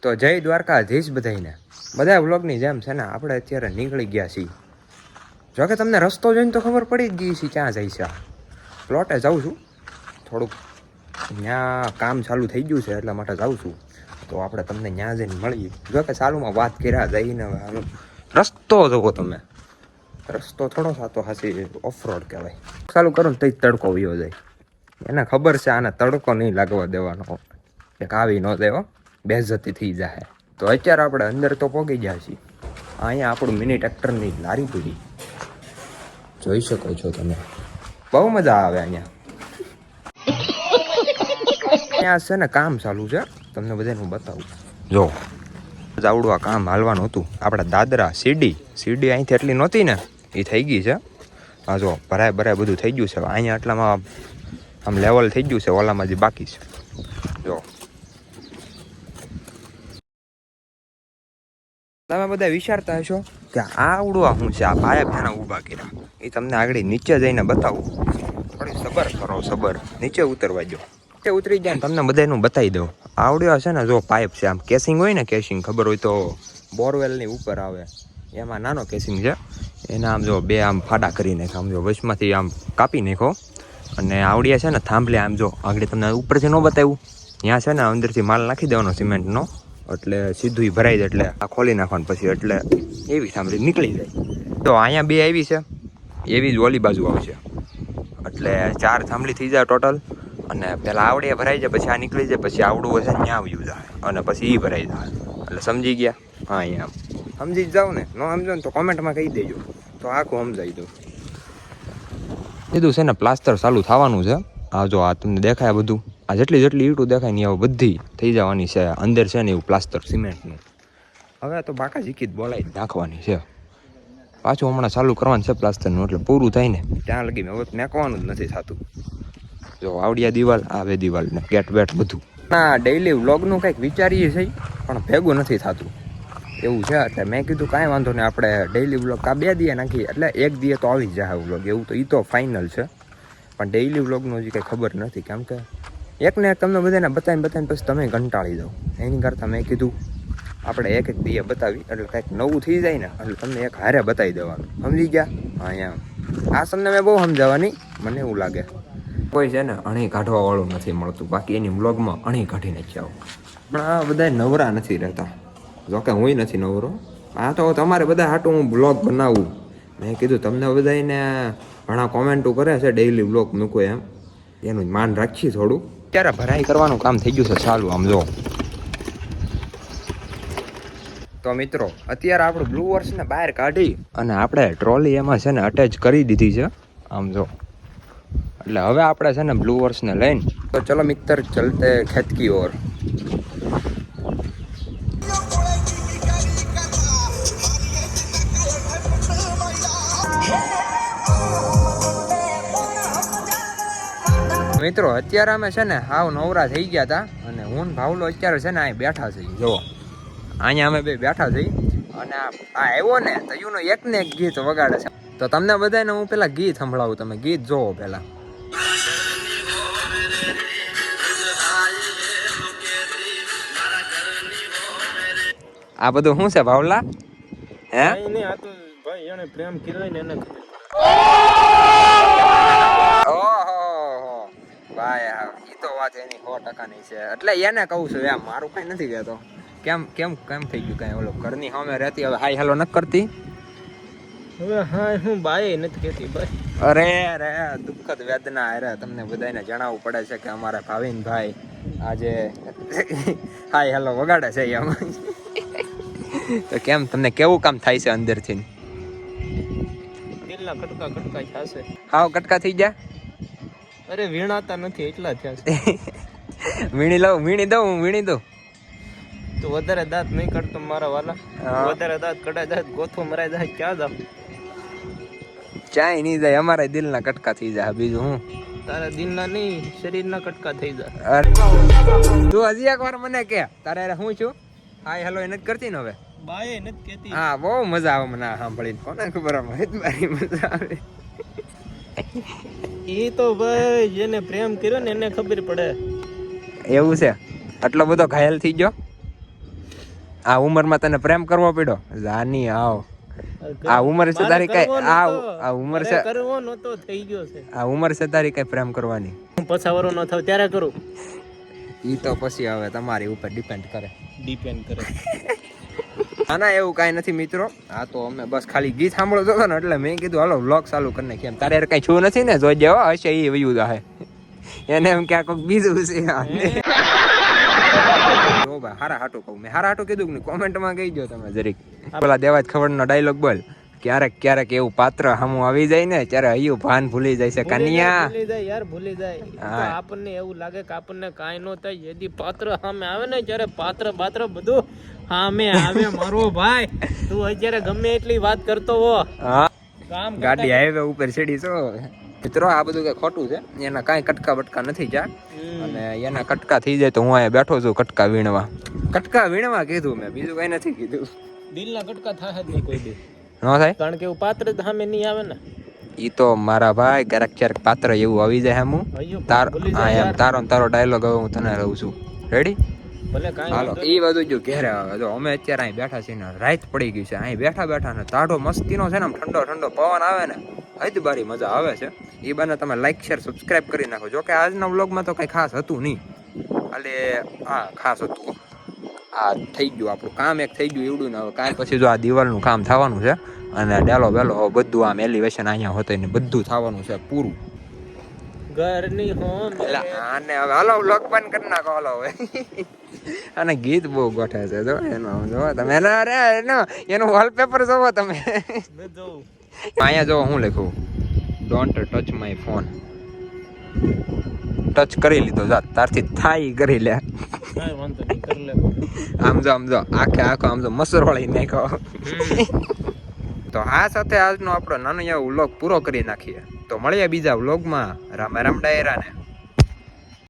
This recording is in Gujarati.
તો જય દ્વારકાધીશ બધાને. બધા વ્લોગની જેમ છે ને આપણે અત્યારે નીકળી ગયા છીએ. જોકે તમને રસ્તો જોઈને તો ખબર પડી જ ગઈ છે ક્યાં જાય છે. પ્લોટે જાઉં છું, થોડુંક ત્યાં કામ ચાલુ થઈ ગયું છે એટલા માટે જાઉં છું. તો આપણે તમને ત્યાં જઈને મળીએ. જોકે ચાલુમાં વાત કર્યા જઈને રસ્તો જોવો તમે, રસ્તો થોડો સાતો હાસી ઓફરોડ કહેવાય. ચાલુ કરો ને તો જ તડકો વયો જાય. એને ખબર છે આને તડકો નહીં લાગવા દેવાનો, એક આવી ન દેવો, બેઝતી થઈ જાય. તો અત્યારે આપણે અંદર તો પહોંચી ગયા છીએ. અહીંયા આપણું મિની ટ્રેક્ટરની લારી પડી જોઈ શકો છો તમે. બહુ મજા આવે અહીંયા. ત્યાં છે ને કામ ચાલુ છે, તમને બધાને હું બતાવું. જો આવડું આ કામ હાલવાનું હતું. આપણા દાદરા સીડી અહીંથી એટલી નહોતી ને, એ થઈ ગઈ છે. હા જો ભરાય બધું થઈ ગયું છે. અહીંયા એટલામાં આમ લેવલ થઈ ગયું છે, ઓલામાં જે બાકી છે. જો તમે બધા વિચારતા હશો કે આવડું શું છે, આ પાયા ફેના ઊભા કર્યા. એ તમને આગળ નીચે જઈને બતાવું. થોડી સબર કરો, સબર. નીચે ઉતરવા દો, નીચે ઉતરી જાય ને તમને બધાનું બતાવી દઉં. આવડ્યો છે ને જો પાઇપ છે, આમ કેસિંગ હોય ને, કેસિંગ ખબર હોય તો બોરવેલની ઉપર આવે, એમાં નાનો કેસિંગ છે. એના આમ જો બે આમ ફાડા કરી નાખો, આમ જો વચમાંથી આમ કાપી નાખો. અને આવડિયા છે ને થાંભલે આમ જો આગળ તમને ઉપરથી ન બતાવ્યું, ત્યાં છે ને અંદરથી માલ નાખી દેવાનો સિમેન્ટનો, એટલે સીધું ભરાઈ જાય. એટલે આ ખોલી નાખવાનું પછી, એટલે એવી થાંભલી નીકળી જાય. તો અહીંયા બે આવી છે, એવી જ ઓલી બાજુ આવશે. એટલે 4 થાંભલી થઈ જાય ટોટલ. અને પહેલાં આવડે ભરાઈ જાય, પછી આ નીકળી જાય, પછી આવડું હશે ત્યાં આવ્યું જાય, અને પછી એ ભરાઈ જાય. એટલે સમજી ગયા? હા, અહીંયા સમજી જ જાઓ ને. ન સમજો ને તો કોમેન્ટમાં કહી દેજો, તો આખું સમજાઈ દઉં. કીધું છે ને પ્લાસ્ટર ચાલુ થવાનું છે. આ જો આ તમને દેખાય બધું, આ જેટલી ઈંટું દેખાય ને બધી થઈ જવાની છે. અંદર છે ને એવું પ્લાસ્ટર સિમેન્ટનું. હવે તો બાકા ઝીકી જ બોલાવી નાખવાની છે. પાછું હમણાં ચાલુ કરવાનું છે પ્લાસ્ટરનું, એટલે પૂરું થાય ને ત્યાં લગી હવે નાખવાનું જ નથી થતું. જો આવડિયા દિવાલ, આવે દિવાલ ને ગેટ વેટ બધું. ના ડેઈલી વ્લોગનું કંઈક વિચારીએ છીએ પણ ભેગું નથી થતું એવું છે. એટલે મેં કીધું કાંઈ વાંધો નહીં, આપણે ડેઈલી વ્લોગ આ 2 દીએ નાખીએ, એટલે 1 દીએ તો આવી જ જાય વ્લોગ. એવું તો એ તો ફાઇનલ છે. પણ ડેઈલી વ્લોગનું હજી કંઈ ખબર નથી, કેમ કે એકને એક તમને બધાને બતાવીને પછી તમે કંટાળી જાઓ. એની કરતાં મેં કીધું આપણે એક દીએ બતાવી, એટલે કંઈક નવું થઈ જાય ને, એટલે તમને એક હારે બતાવી દેવાનું. સમજી ગયા? હા, એમ આ તમને મેં બહુ સમજાવવાની, મને એવું લાગે. કોઈ છે ને અણી કાઢવા વાળું નથી મળતું, બાકી એની વ્લોગમાં અણી કાઢી નાખ્યા આવો. પણ આ બધા નવરા નથી રહેતા. જોકે હું નથી નવરો. આ તો તમારે બધા હાટું હું બ્લોગ બનાવું. મેં કીધું તમને બધાને ઘણા કોમેન્ટો કરે છે ડેઈલી બ્લોગ મૂકો એમ, એનું માન રાખીએ થોડું. ત્યારે ભરાઈ કરવાનું કામ થઈ ગયું છે ચાલુ. આમ જો તો મિત્રો અત્યારે આપણું બ્લુ વર્સને બહાર કાઢી અને આપણે ટ્રોલી એમાં છે ને અટેચ કરી દીધી છે. આમ જો એટલે હવે આપણે છે ને બ્લુ વર્સને લઈને તો ચલો મિત્ર ચલતે ખેત કી ઓર. મિત્રો અત્યારે અમે છે ને હાવ નવરા થઈ ગયા હતા, અને હું ભાવલો અત્યારે છે ને અહીં બેઠા છીએ. જુઓ અહીંયા અમે બે બેઠા છીએ, અને આ આવ્યો ને તો યુનો એક ને એક ગીત વગાડે છે. તો તમને બધાને હું પેલા ગીત સંભળાવું, તમે ગીત જોવો પેલા. આ બધું શું છે ભાવલા? હે આ તો ભાઈ એને પ્રેમ કર્યો ને એને ભાઈ ઈ તો વાત એની 100%ની છે. એટલે એને કહું છું એમ, મારું કઈ નથી કહેતો. કેમ કેમ કેમ થઈ ગયું કઈ? ઓલો ઘરની સામે રહેતી હવે હાય હેલો નથી કરતી. હવે હા હું બાય નથી કહેતી ભાઈ. અરે દુઃખદ વેદના. અરે તમને બધાને જણાવવું પડે છે કે અમારા ભાવિનભાઈ આજે હાય હેલો વગાડે છે એમ. તો કેમ તમને કેવું કામ થાય છે અંદરથી? દિલના કટકા થશે. હાવ કટકા થઈ ગયા? અરે વીણાતા નથી એટલા થયા છે. વીણી દઉં. તો વધારે દાંત નહીં કાઢતો મારા વાલા. વધારે દાંત કઢાય દાંત ગોથો મરાય જાય ક્યાં જાવ? ચાય નહીં જાય, અમારા દિલના કટકા થઈ જાય. બીજું હું? તારા દિલના નહીં, શરીરના કટકા થઈ જાય. તું હજી એક વાર મને કે તારે હું છું હાય હેલો એ નથી કરતી ને હવે? બાય નથી કહેતી. હા બહુ મજા આવે મને સાંભળીને. કોને ખબર મારી મજા આવે. એ તો ભાઈ જેને પ્રેમ કર્યો ને એને ખબર પડે. એવું છે? આટલો બધો ઘાયલ થઈ ગયો? આ ઉંમરમાં તને પ્રેમ કરવો પડ્યો જાની આવ આ ઉંમર છે તારી કઈ આ ઉંમર છે કરવો નતો થઈ ગયો છે આ ઉંમર છે તારી કઈ પ્રેમ કરવાની હું પછાવરો ન થાવ ત્યારે કરું ઈ તો પછી હવે તમારી ઉપર ડિપેન્ડ કરે આના એવું કાંઈ નથી મિત્રો આ તો અમે બસ ખાલી ગીત સાંભળતો હતો ને એટલે મેં કીધું હાલો વ્લોગ ચાલુ કરી નાખીએ તારે યાર કઈ છું નથી ને જોઈ જેવો હશે એ વયું જાહે એને એમ ક્યાંક બીજું છે હારા હાટું કહું મેં હારા હાટું કીધું ને કોમેન્ટમાં કહી દો તમે જરીક પેલા દેવાજ ખબરનો ડાયલોગ બોલ ક્યારેક ક્યારેક એવું પાત્ર સામું આવી જાય ને ત્યારે હૈયું ભાન ભૂલી જાય છે કન્યા ભૂલી જાય આપણને એવું લાગે કે આપણને કાંઈ ન થાય યદી પાત્ર સામે આવે ને ત્યારે પાત્ર બધું સામે આવે મારો ભાઈ તું અત્યારે ગમે એટલી વાત કરતો હો હા ગાડી હાઈવે ઉપર ચડી છો મિત્રો આ બધું કઈ ખોટું છે એના કાંઈ કટકા બટકા નથી જા અને એના કટકા થઈ જાય તો હું અહીંયા બેઠો છું કટકા વીણવા કીધું મેં બીજું કઈ નથી કીધું દિલના કટકા થાય જ નહીં કોઈ દી ન થાય કારણ કે પાત્ર સામે નહીં આવે ને ઈ તો મારા ભાઈ ક્યારેક પાત્ર એવું આવી જાય હું તારો ડાયલોગ હવે હું તને રહું છું રેડી હાલો એ બધું જો ઘેરે આવે જો અમે અત્યારે અહીં બેઠા છીએ ને રાત પડી ગઈ છે અહીં બેઠા ને તાડો મસ્તીનો છે ને આમ ઠંડો પવન આવે ને હદ બારી મજા આવે છે એ બાને તમે લાઈક શેર સબસ્ક્રાઇબ કરી નાખો જો કે આજના વ્લોગમાં તો કઈ ખાસ હતું નહીં એટલે આ ખાસ હતું આ થઈ ગયું આપણું કામ એક થઈ ગયું એવડું ને હવે કાંઈ પછી જો આ દિવાલનું કામ થવાનું છે અને ડેલો બેલો બધું આમ એલિવેશન અહીંયા હોતે ને બધું થવાનું છે પૂરું ઘરની હોમ આને હવે હાલો વ્લોગ બંધ કરી નાખો હાલો હવે અને ગીત બહુ ગોઠે છે જો એનો જો તમે એનું વોલપેપર જોવો તમે અહીંયા જો હું લખ્યું don't touch my phone touch કરી લીધો જા તારથી થાય કરી લે આમ જો આખો આમ જો મસર વાળી નાખો તો આ સાથે આજનો આપણો નાનો એવો વ્લોગ પૂરો કરી નાખીએ તો મળીએ બીજા વ્લોગમાં રામ રામ ડાયરાને